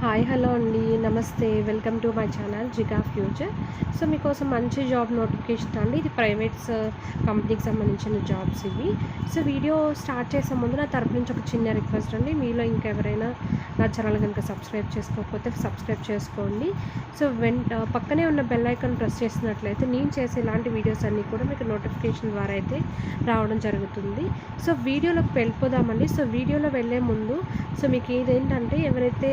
Hi hello అండి నమస్తే welcome to my channel జిగా future. So మీకోసం మంచి జాబ్ నోటిఫికేషన్ అండి. ఇది ప్రైవేట్స్ కంపెనీకి సంబంధించిన జాబ్స్ ఇవి. సో వీడియో స్టార్ట్ చేసే ముందు నా తరపు నుంచి ఒక చిన్న రిక్వెస్ట్ అండి, మీలో ఇంకెవరైనా నా ఛానల్ కనుక సబ్స్క్రైబ్ చేసుకోకపోతే సబ్స్క్రైబ్ చేసుకోండి. సో పక్కనే ఉన్న బెల్ ఐకాన్ ప్రెస్ చేసినట్లయితే నేను చేసే ఇలాంటి వీడియోస్ అన్నీ కూడా మీకు నోటిఫికేషన్ ద్వారా అయితే రావడం జరుగుతుంది. సో వీడియోలోకి వెళ్ళిపోదామండి. సో వీడియోలో వెళ్ళే ముందు సో మీకు ఇదేంటంటే ఎవరైతే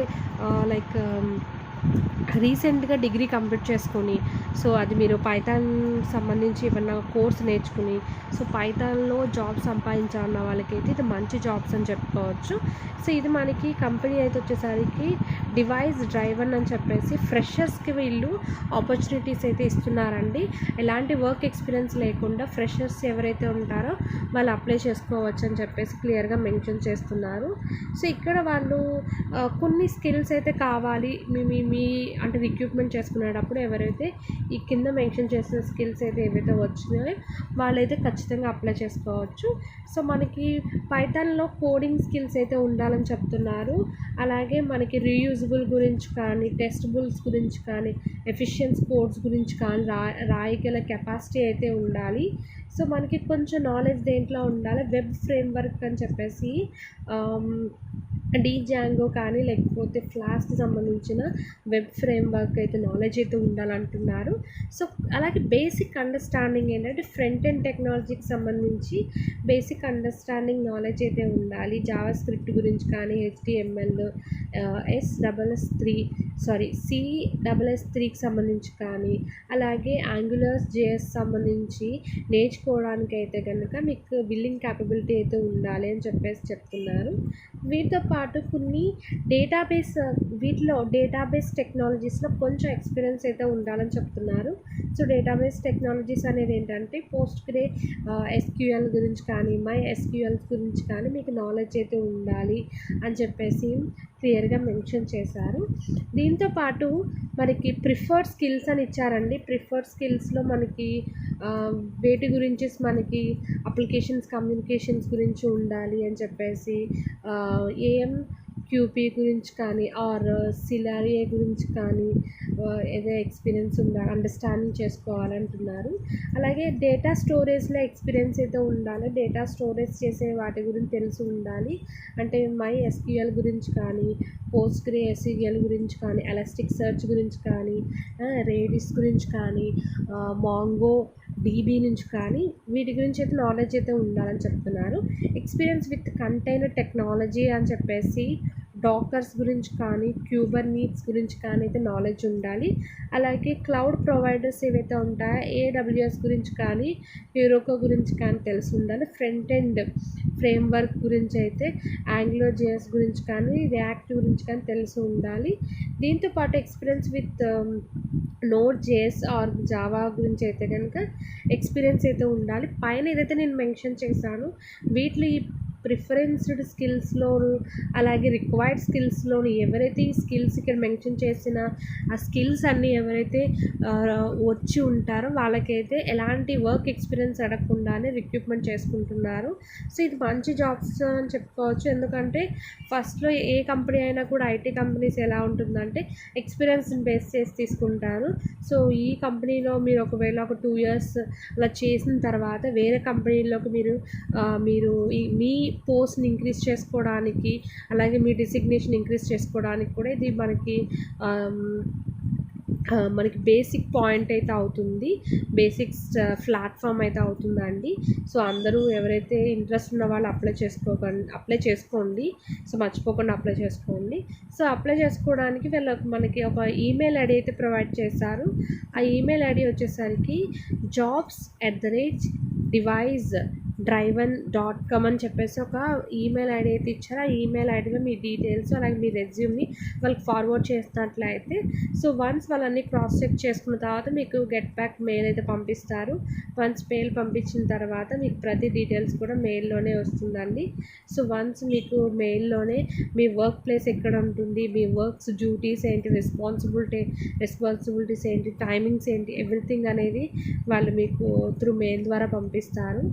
రీసెంట్గా డిగ్రీ కంప్లీట్ చేసుకొని సో అది మీరు పైథాన్ సంబంధించి ఏమన్నా కోర్స్ నేర్చుకుని సో పైథాన్లో జాబ్ సంపాదించాలన్న వాళ్ళకైతే ఇది మంచి జాబ్స్ అని చెప్పుకోవచ్చు. సో ఇది మనకి కంపెనీ అయితే వచ్చేసరికి డివైస్డ్రైవన్ అని చెప్పేసి ఫ్రెషర్స్కి వీళ్ళు ఆపర్చునిటీస్ అయితే ఇస్తున్నారండి. ఎలాంటి వర్క్ ఎక్స్పీరియన్స్ లేకుండా ఫ్రెషర్స్ ఎవరైతే ఉంటారో వాళ్ళు అప్లై చేసుకోవచ్చు అని చెప్పేసి క్లియర్గా మెన్షన్ చేస్తున్నారు. సో ఇక్కడ వాళ్ళు కొన్ని స్కిల్స్ అయితే కావాలి మీ అంటే రిక్రూట్మెంట్ చేసుకునేటప్పుడు ఎవరైతే ఈ కింద మెన్షన్ చేసిన స్కిల్స్ అయితే ఏవైతే వచ్చినాయో వాళ్ళైతే ఖచ్చితంగా అప్లై చేసుకోవచ్చు. సో మనకి పైథాన్లో కోడింగ్ స్కిల్స్ అయితే ఉండాలని చెప్తున్నారు. అలాగే మనకి రీయూజబుల్ గురించి కానీ టెస్టబుల్స్ గురించి కానీ ఎఫిషియన్స్ కోడ్స్ గురించి కానీ రాయగల కెపాసిటీ అయితే ఉండాలి. సో మనకి కొంచెం నాలెడ్జ్ దేంట్లో ఉండాలి, వెబ్ ఫ్రేమ్వర్క్ అని చెప్పేసి జాంగో కానీ లేకపోతే ఫ్లాస్కి సంబంధించిన వెబ్ ఫ్రేమ్వర్క్ అయితే నాలెడ్జ్ అయితే ఉండాలంటున్నారు. సో అలాగే బేసిక్ అండర్స్టాండింగ్ ఏంటంటే ఫ్రంట్ ఎండ్ టెక్నాలజీకి సంబంధించి బేసిక్ అండర్స్టాండింగ్ నాలెడ్జ్ అయితే ఉండాలి. జావా స్క్రిప్ట్ గురించి కానీ HTML C++3కి సంబంధించి కానీ అలాగే యాంగులర్ JS సంబంధించి నేర్చుకోవడానికి అయితే కనుక మీకు బిల్డింగ్ క్యాపబిలిటీ అయితే ఉండాలి అని చెప్పేసి చెప్తున్నారు. వీటితో పాటు కొన్ని వీటిలో డేటాబేస్ టెక్నాలజీస్లో కొంచెం ఎక్స్పీరియన్స్ అయితే ఉండాలని చెప్తున్నారు. సో డేటాబేస్ టెక్నాలజీస్ అనేది ఏంటంటే పోస్ట్గ్రే SQL గురించి కానీ MySQL గురించి కానీ మీకు నాలెడ్జ్ అయితే ఉండాలి అని చెప్పేసి క్లియర్గా మెన్షన్ చేశారు. దీంతోపాటు మనకి ప్రిఫర్డ్ స్కిల్స్ అని ఇచ్చారండి. ప్రిఫర్డ్ స్కిల్స్లో మనకి వేటి గురించి మనకి అప్లికేషన్స్ కమ్యూనికేషన్స్ గురించి ఉండాలి అని చెప్పేసి AMQP గురించి కానీ ఆర్ సిలారియే గురించి కానీ ఏదో ఎక్స్పీరియన్స్ ఉండాలి, అండర్స్టాండింగ్ చేసుకోవాలంటున్నారు. అలాగే డేటా స్టోరేజ్లో ఎక్స్పీరియన్స్ అయితే ఉండాలి. డేటా స్టోరేజ్ చేసే వాటి గురించి తెలిసి ఉండాలి. అంటే MySQL గురించి కానీ పోస్ట్గ్రే SQL గురించి కానీ ఎలాస్టిక్ సర్చ్ గురించి కానీ రేడిస్ గురించి కానీ మాంగో DB నుంచి కానీ వీటి గురించి అయితే నాలెడ్జ్ అయితే ఉండాలని చెప్తున్నారు. ఎక్స్పీరియన్స్ విత్ కంటైనర్ టెక్నాలజీ అని చెప్పేసి డాకర్స్ గురించి కానీ క్యూబర్నీట్స్ గురించి కానీ అయితే నాలెడ్జ్ ఉండాలి. అలాగే క్లౌడ్ ప్రొవైడర్స్ ఏవైతే ఉంటాయో AWS గురించి కానీ హీరోకో గురించి కానీ తెలిసి ఉండాలి. ఫ్రంట్ ఎండ్ ఫ్రేమ్వర్క్ గురించి అయితే యాంగులర్ JS గురించి కానీ రియాక్ట్ గురించి కానీ తెలిసి ఉండాలి. దీంతోపాటు experience with Node.js are Java గురించి అయితే కనుక ఎక్స్పీరియన్స్ అయితే ఉండాలి. పైన ఏదైతే నేను మెన్షన్ చేశాను వీటిలో ఈ ప్రిఫరెన్స్డ్ స్కిల్స్లోను అలాగే రిక్వైర్డ్ స్కిల్స్లోను ఎవరైతే ఈ స్కిల్స్ ఇక్కడ మెన్షన్ చేసిన ఆ స్కిల్స్ అన్నీ ఎవరైతే వచ్చి ఉంటారో వాళ్ళకైతే ఎలాంటి వర్క్ ఎక్స్పీరియన్స్ అడగకుండానే రిక్రూట్మెంట్ చేసుకుంటున్నారు. సో ఇది మంచి జాబ్స్ అని చెప్పుకోవచ్చు. ఎందుకంటే ఫస్ట్లో ఏ కంపెనీ అయినా కూడా IT కంపెనీస్ ఎలా ఉంటుందంటే ఎక్స్పీరియన్స్ని బేస్ చేసి తీసుకుంటారు. సో ఈ కంపెనీలో మీరు ఒకవేళ ఒక 2 years అలా చేసిన తర్వాత వేరే కంపెనీలోకి మీరు మీ పోస్ట్ని ఇంక్రీజ్ చేసుకోవడానికి అలాగే మీ డిసిగ్నేషన్ ఇంక్రీజ్ చేసుకోవడానికి కూడా ఇది మనకి బేసిక్ పాయింట్ అయితే అవుతుంది, బేసిక్స్ ప్లాట్ఫామ్ అయితే అవుతుందండి. సో అందరూ ఎవరైతే ఇంట్రెస్ట్ ఉన్న వాళ్ళు అప్లై చేసుకోండి. సో మర్చిపోకుండా అప్లై చేసుకోండి. సో అప్లై చేసుకోవడానికి మనకి ఒక ఈమెయిల్ ఐడి అయితే ప్రొవైడ్ చేశారు. ఆ ఈమెయిల్ ఐడి వచ్చేసరికి jobs@devicedriven.com అని చెప్పేసి ఒక ఈమెయిల్ ఐడి అయితే ఇచ్చారు. ఆ ఈమెయిల్ ఐడిలో మీ డీటెయిల్స్ అలాగే మీ రెజ్యూమ్ని వాళ్ళకి ఫార్వర్డ్ చేసినట్లయితే సో వన్స్ వాళ్ళన్నీ క్రాస్ చెక్ చేసుకున్న తర్వాత మీకు గెట్ బ్యాక్ మెయిల్ అయితే పంపిస్తారు. వన్స్ మెయిల్ పంపించిన తర్వాత మీకు ప్రతి డీటెయిల్స్ కూడా మెయిల్లోనే వస్తుందండి. సో వన్స్ మీకు మెయిల్లోనే మీ వర్క్ ప్లేస్ ఎక్కడ ఉంటుంది, మీ వర్క్స్ డ్యూటీస్ ఏంటి, రెస్పాన్సిబిలిటీస్ ఏంటి, టైమింగ్స్ ఏంటి, ఎవ్రీథింగ్ అనేది వాళ్ళు మీకు త్రూ మెయిల్ ద్వారా పంపిస్తారు.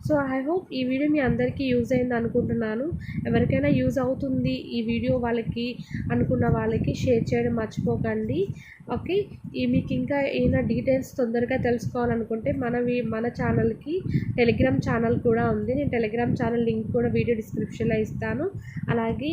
సో ఐ హోప్ ఈ వీడియో మీ అందరికీ యూజ్ అయింది అనుకుంటున్నాను. ఎవరికైనా యూజ్ అవుతుంది ఈ వీడియో వాళ్ళకి అనుకున్న వాళ్ళకి షేర్ చేయడం మర్చిపోకండి. ఓకే, మీకు ఇంకా ఏమైనా డీటెయిల్స్ తొందరగా తెలుసుకోవాలనుకుంటే మన ఛానల్కి టెలిగ్రామ్ ఛానల్ కూడా ఉంది. నేను టెలిగ్రామ్ ఛానల్ లింక్ కూడా వీడియో డిస్క్రిప్షన్లో ఇస్తాను. అలాగే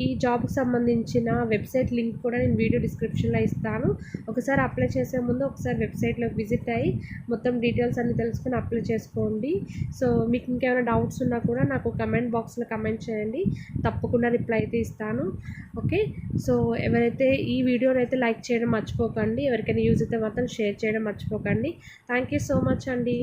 ఈ జాబ్కి సంబంధించిన వెబ్సైట్ లింక్ కూడా నేను వీడియో డిస్క్రిప్షన్లో ఇస్తాను. ఒకసారి అప్లై చేసే ముందు ఒకసారి వెబ్సైట్లోకి విజిట్ అయ్యి మొత్తం డీటెయిల్స్ అన్ని తెలుసుకొని అప్లై చేసుకోండి. సో మీకు ఇంకేమైనా డౌట్స్ ఉన్నా కూడా నాకు కమెంట్ బాక్స్లో కమెంట్ చేయండి, తప్పకుండా రిప్లై అయితే ఇస్తాను. ఓకే, సో ఎవరైతే ఈ వీడియోని అయితే లైక్ చేయడం మర్చిపోకండి, ఎవరికైనా యూజ్ అయితే మాత్రం షేర్ చేయడం మర్చిపోకండి. థ్యాంక్ యూ సో మచ్ అండి.